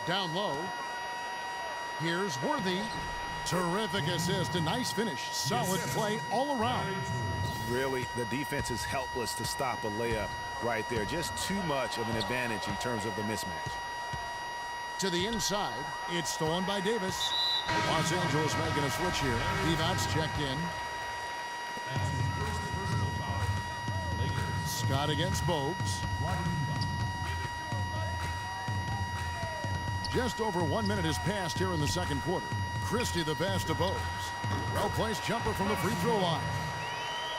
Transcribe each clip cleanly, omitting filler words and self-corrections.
Down low. Here's Worthy. Terrific assist, a nice finish. Solid play all around. Really, the defense is helpless to stop a layup right there. Just too much of an advantage in terms of the mismatch. To the inside, it's stolen by Davis. Los Angeles making a switch here. Divac checked in. Scott against Bogues. Just over 1 minute has passed here in the second quarter. Christie the pass to Bogues. Well-placed jumper from the free throw line.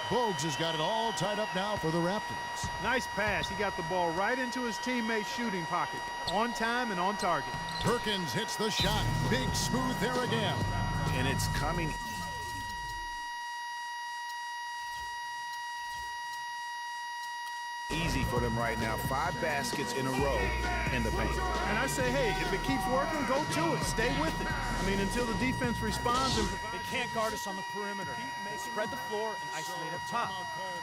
Bogues has got it all tied up now for the Raptors. Nice pass. He got the ball right into his teammate's shooting pocket. On time and on target. Perkins hits the shot. Big smooth there again. And it's coming. Easy for them right now. 5 baskets in a row in the paint. And I say, hey, if it keeps working, go to it. Stay with it. I mean, until the defense responds. And they can't guard us on the perimeter. Spread the floor and isolate up top.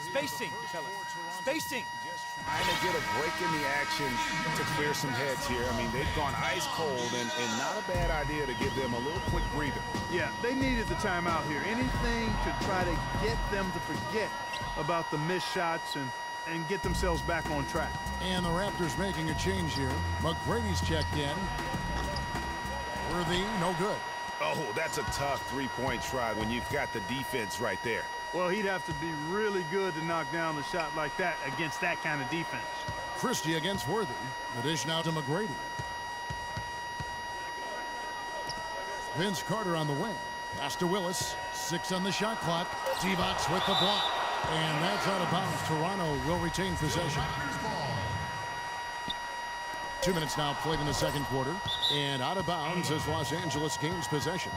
Spacing, fellas. Spacing. Trying to get a break in the action to clear some heads here. I mean, they've gone ice cold, and not a bad idea to give them a little quick breather. Yeah, they needed the timeout here. Anything to try to get them to forget about the missed shots and get themselves back on track. And the Raptors making a change here. McGrady's checked in. Worthy, no good. Oh, that's a tough three-point try when you've got the defense right there. Well, he'd have to be really good to knock down a shot like that against that kind of defense. Christie against Worthy. The dish now to McGrady. Vince Carter on the wing. Pass to Willis. 6 on the shot clock. Divac with the block. And that's out of bounds. Toronto will retain possession. 2 minutes now played in the second quarter. And out of bounds as Los Angeles gains possession.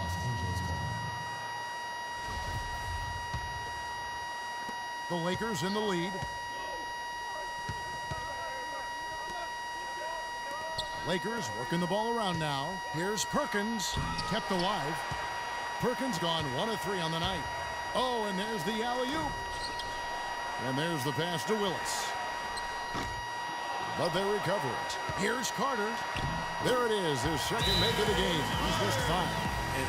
The Lakers in the lead. Lakers working the ball around now. Here's Perkins. Kept alive. Perkins gone 1 of 3 on the night. Oh, and there's the alley-oop. And there's the pass to Willis. But they recover it. Here's Carter. There it is, his second make of the game. He's missed 5.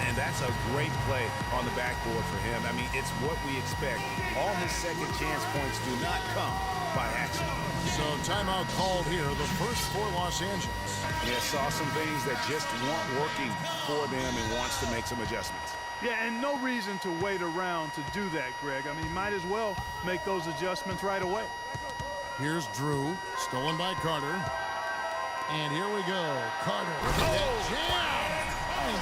And that's a great play on the backboard for him. I mean, it's what we expect. All his second chance points do not come by accident. So timeout called here, the first for Los Angeles. Yeah, saw some things that just weren't working for them and wants to make some adjustments. Yeah, and no reason to wait around to do that, Greg. I mean, might as well make those adjustments right away. Here's Drew, stolen by Carter. And here we go. Carter with that jam. Oh,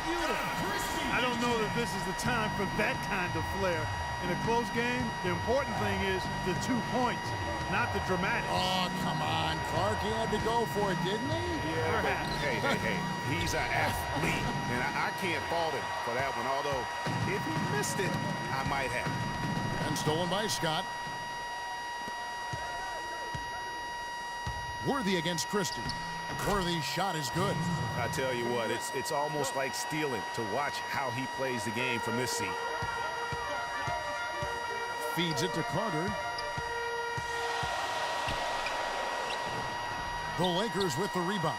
beautiful. I don't know that this is the time for that kind of flair. In a close game, the important thing is the 2 points, not the dramatic. Oh, come on, Clark. He had to go for it, didn't he? Yeah, but hey, he's an athlete, and I can't fault him for that one, although if he missed it, I might have. And stolen by Scott. Worthy against Christie. Worthy's shot is good. I tell you what, it's almost like stealing to watch how he plays the game from this seat. Feeds it to Carter. The Lakers with the rebound.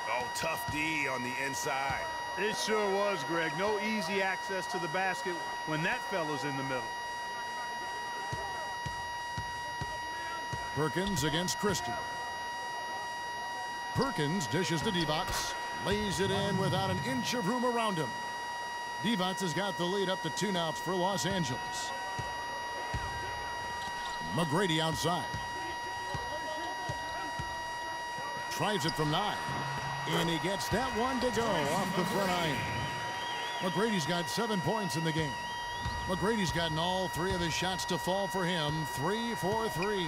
Oh, tough D on the inside. It sure was, Greg. No easy access to the basket when that fella's in the middle. Perkins against Christie. Perkins dishes to Divac. Lays it in without an inch of room around him. Divac has got the lead up to 2 now for Los Angeles. McGrady outside. Tries it from 9. And he gets that one to go off the front iron. McGrady's got 7 points in the game. McGrady's gotten all 3 of his shots to fall for him. 3 for 3.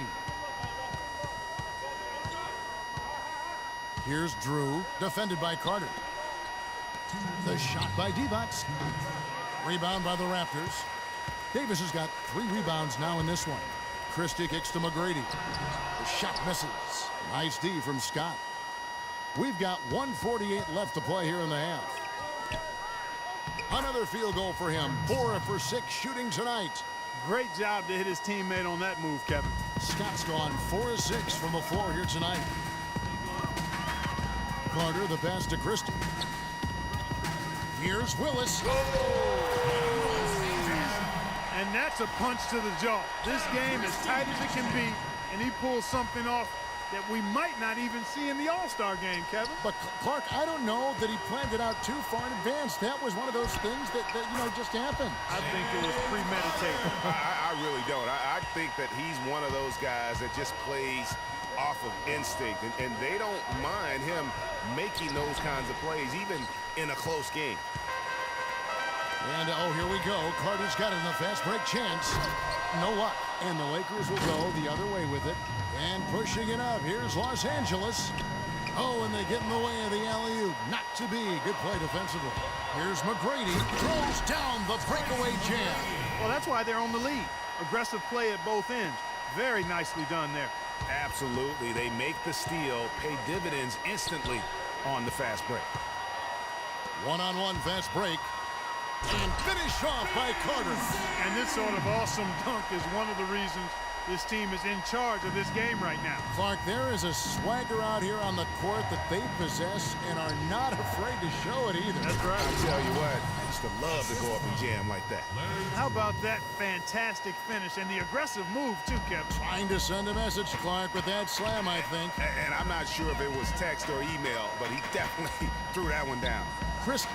Here's Drew, defended by Carter. The shot by Divac. Rebound by the Raptors. Davis has got 3 rebounds now in this one. Christie kicks to McGrady. The shot misses. Nice D from Scott. We've got 1:48 left to play here in the half. Another field goal for him. 4 for 6 shooting tonight. Great job to hit his teammate on that move, Kevin. Scott's gone 4 of 6 from the floor here tonight. Carter, the pass to Christie. Here's Willis. And that's a punch to the jaw. This game as tight as it can be, and he pulls something off that we might not even see in the All-Star game, Kevin. But Clark, I don't know that he planned it out too far in advance. That was one of those things that just happened. I think it was premeditated. I really don't. I think that he's one of those guys that just plays off of instinct, and they don't mind him making those kinds of plays, even in a close game. And, oh, here we go. Carter's got it in the fast break chance. No luck. And the Lakers will go the other way with it. And pushing it up. Here's Los Angeles. Oh, and they get in the way of the alley-oop. Not to be. Good play defensively. Here's McGrady. Throws down the breakaway jam. Well, that's why they're on the lead. Aggressive play at both ends. Very nicely done there. Absolutely. They make the steal, pay dividends instantly on the fast break. One-on-one fast break. And finish off by Carter. And this sort of awesome dunk is one of the reasons this team is in charge of this game right now. Clark, there is a swagger out here on the court that they possess and are not afraid to show it either. That's right. I tell you what, I used to love to go up and jam like that. How about that fantastic finish and the aggressive move too, Kevin? Trying to send a message, Clark, with that slam, I think. And I'm not sure if it was text or email, but he definitely threw that one down. Christie.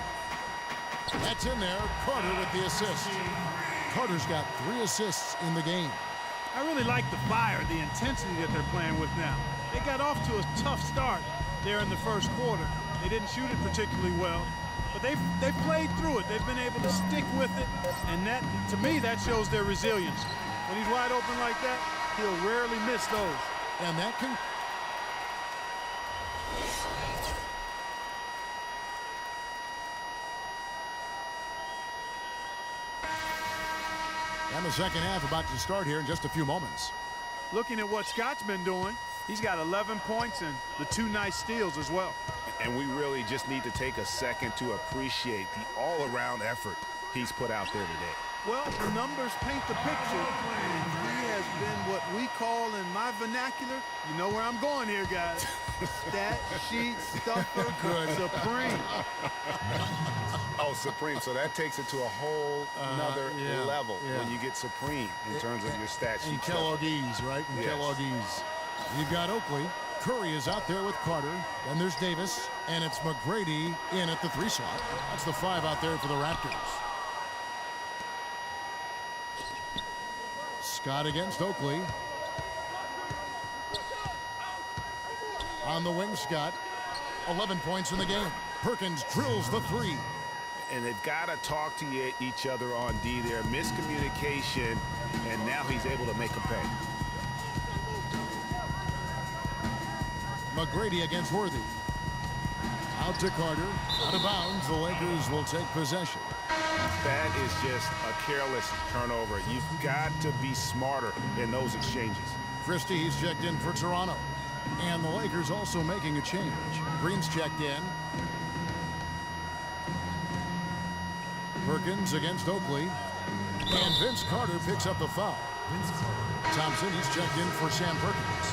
That's in there. Carter with the assist. Carter's got 3 assists in the game. I really like the fire, the intensity that they're playing with now. They got off to a tough start there in the first quarter. They didn't shoot it particularly well, but they've played through it. They've been able to stick with it, and that, to me, that shows their resilience. When he's wide open like that, he'll rarely miss those. And that can... And the second half about to start here in just a few moments. Looking at what Scott's been doing, he's got 11 points and the 2 nice steals as well. And we really just need to take a second to appreciate the all-around effort he's put out there today. Well, the numbers paint the picture, and he has been what we call in my vernacular, you know where I'm going here, guys, stat sheet stuffer. Good. Supreme. Oh, Supreme. So that takes it to a whole nother level when you get Supreme in terms of your stat sheet. And Kellogg's, right? And Yes. Kellogg's. You've got Oakley. Curry is out there with Carter. Then there's Davis. And it's McGrady in at the 3 slot. That's the 5 out there for the Raptors. Scott against Oakley. On the wing, Scott. 11 points in the game. Perkins drills the 3. And they've got to talk to each other on D there. Miscommunication, and now he's able to make a pay. McGrady against Worthy. Out to Carter. Out of bounds. The Lakers will take possession. That is just a careless turnover. You've got to be smarter in those exchanges. Christie, he's checked in for Toronto. And the Lakers also making a change. Green's checked in. Perkins against Oakley. And Vince Carter picks up the foul. Thompson, he's checked in for Sam Perkins.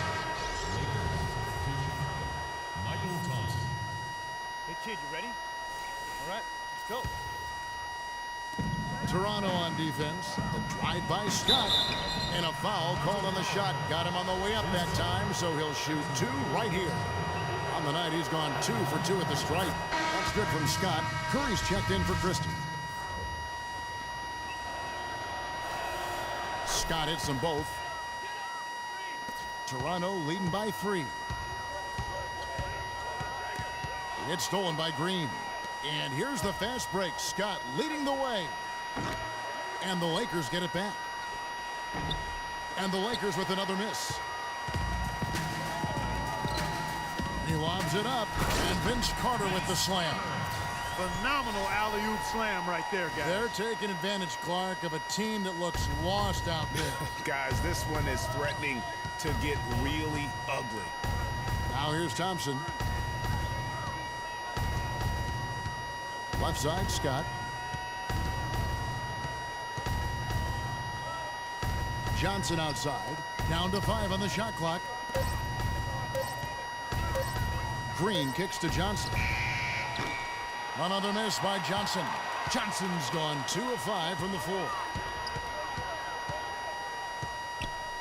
Hey, kid, you ready? All right, let's go. Toronto on defense. The drive by Scott. And a foul called on the shot. Got him on the way up that time, so he'll shoot 2 right here. On the night, he's gone 2 for 2 at the stripe. That's good from Scott. Curry's checked in for Christie. Scott hits them both. Toronto leading by 3. It's stolen by Green. And here's the fast break. Scott leading the way. And the Lakers get it back. And the Lakers with another miss. He lobs it up. And Vince Carter with the slam. Phenomenal alley-oop slam right there, guys. They're taking advantage, Clark, of a team that looks lost out there. Guys, this one is threatening to get really ugly. Now here's Thompson. Left side, Scott. Johnson outside. Down to 5 on the shot clock. Green kicks to Johnson. Another miss by Johnson. Johnson's gone 2 of 5 from the floor.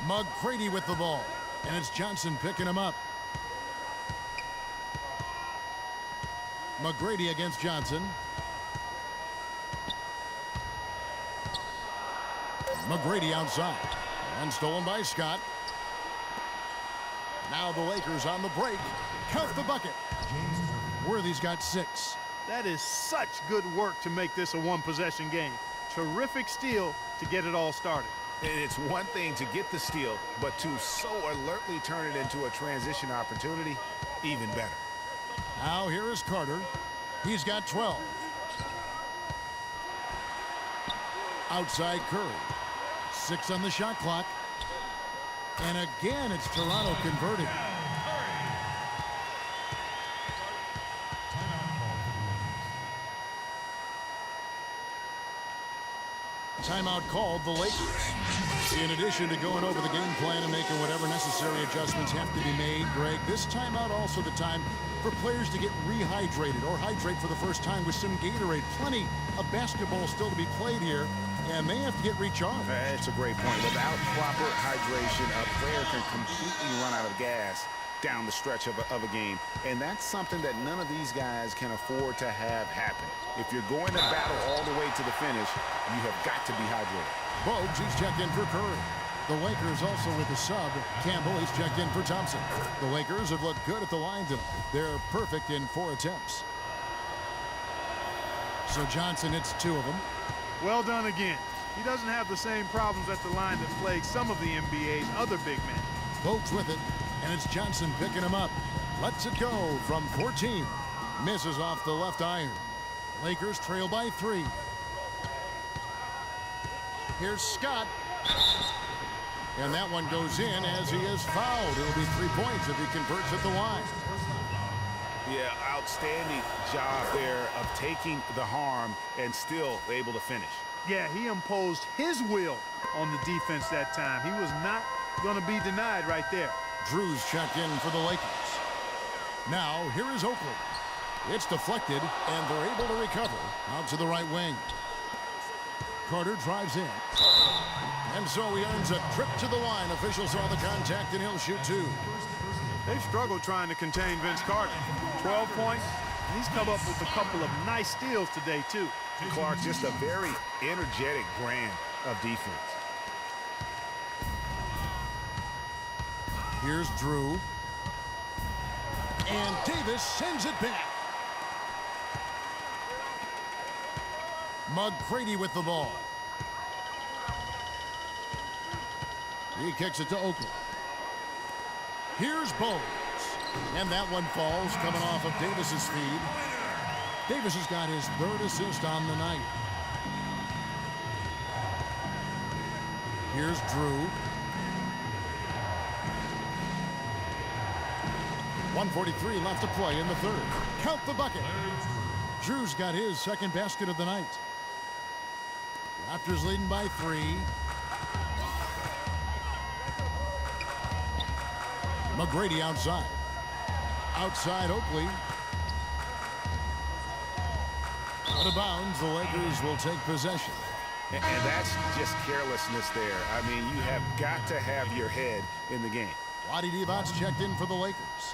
McGrady with the ball. And it's Johnson picking him up. McGrady against Johnson. McGrady outside. And stolen by Scott. Now the Lakers on the break. Count the bucket. Worthy's got 6. That is such good work to make this a one-possession game. Terrific steal to get it all started. And it's one thing to get the steal, but to so alertly turn it into a transition opportunity, even better. Now here is Carter. He's got 12. Outside Curry. 6 on the shot clock. And again, it's Toronto converting. Timeout called the Lakers. In addition to going over the game plan and making whatever necessary adjustments have to be made, Greg, this timeout also the time for players to get rehydrated or hydrate for the first time with some Gatorade. Plenty of basketball still to be played here, and they have to get recharged. That's a great point. Without proper hydration, a player can completely run out of gas down the stretch of a game, and that's something that none of these guys can afford to have happen. If you're going to battle all the way to the finish, you have got to be hydrated. Bogues, he's checked in for Curry. The Lakers also with the sub. Campbell, he's checked in for Thompson. The Lakers have looked good at the line tonight. They're perfect in 4 attempts. So Johnson hits 2 of them. Well done again. He doesn't have the same problems at the line that plague some of the NBA's other big men. Bogues with it, and it's Johnson picking him up. Lets it go from 14. Misses off the left iron. Lakers trail by 3. Here's Scott. And that one goes in as he is fouled. It'll be 3 points if he converts at the line. Yeah, outstanding job there of taking the harm and still able to finish. Yeah, he imposed his will on the defense that time. He was not going to be denied right there. Drew's checked in for the Lakers. Now, here is Oakley. It's deflected, and they're able to recover out to the right wing. Carter drives in. And so he earns a trip to the line. Officials saw the contact, and he'll shoot 2. They've struggled trying to contain Vince Carter. 12 points, and he's come up with a couple of nice steals today, too. Clark, just a very energetic brand of defense. Here's Drew. And Davis sends it back. McGrady with the ball. He kicks it to Oakley. Here's Bogues. And that one falls coming off of Davis's feed. Davis has got his 3rd assist on the night. Here's Drew. 1:43 left to play in the 3rd. Count the bucket. Drew's got his 2nd basket of the night. Raptors leading by 3. McGrady outside. Outside Oakley. Out of bounds, the Lakers will take possession. And that's just carelessness there. I mean, you have got to have your head in the game. Waddy Divot's checked in for the Lakers.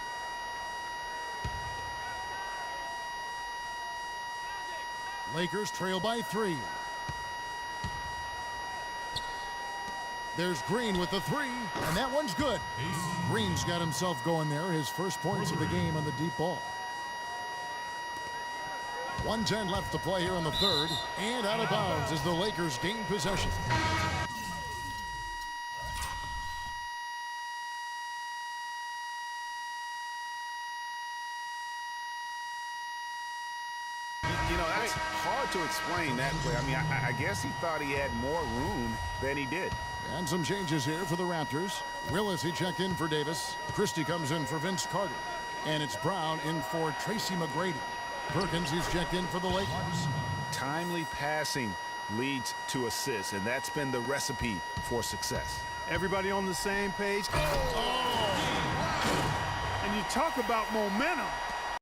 Lakers trail by 3. There's Green with the 3, and that one's good. Green's got himself going there, his first points of the game on the deep ball. 1:10 left to play here in the 3rd, and out of bounds as the Lakers gain possession. You know, that's hard to explain that play. I mean, I guess he thought he had more room than he did. And some changes here for the Raptors. Willis, he checked in for Davis. Christie comes in for Vince Carter. And it's Brown in for Tracy McGrady. Perkins, he's checked in for the Lakers. Timely passing leads to assists, and that's been the recipe for success. Everybody on the same page. Oh! And you talk about momentum.